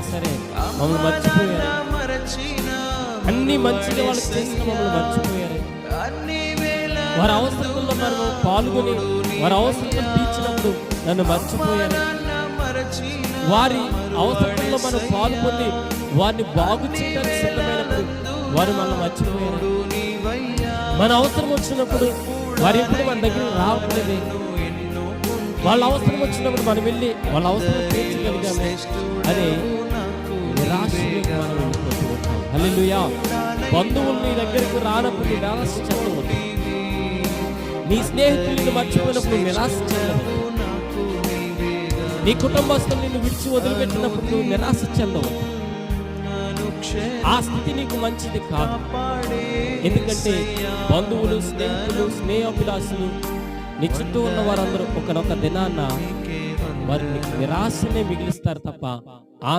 సరే మమ్మల్ని మర్చిపోయారు. అన్ని మంచిగా వాళ్ళకి చేసిన మమ్మల్ని మర్చిపోయారు. వారి అవసరంలో మనం పాల్గొని వారి అవసరం తీర్చినప్పుడు నన్ను మర్చిపోయారు. వారి అవసరంలో మనం పాల్గొని వారిని బాగు చేయడానికి సిద్ధమైనప్పుడు వారు మనం మర్చిపోయారు. మన అవసరం వచ్చినప్పుడు వారు ఎప్పుడు మన దగ్గర రావట్లేదే. వాళ్ళ అవసరం వచ్చినప్పుడు మనం వెళ్ళి వాళ్ళ అవసరం తీర్చగలిగామే అదే నిరాశలోకి మనం వెళ్ళిపోతూ ఉంటాం. హల్లెలూయా. బంధువులు నీ దగ్గరకు రానప్పుడు నిరాశ చెందవద్దు. నీ స్నేహితులను మర్చిపోయినప్పుడు నిరాశ చెందవద్దు. నీ కుటుంబస్తులు నిన్ను విడిచి వదిలిపెట్టినప్పుడు నువ్వు నిరాశ చెందవద్దు. ఆ స్థితి నీకు మంచిది కాదు. ఎందుకంటే బంధువులు, స్నేహితులు, స్నేహాభిలాషులు నీ చుట్టూ ఉన్న వారందరూ ఒకనొక దినాన్న వారిని నిరాశనే మిగిలిస్తారు తప్ప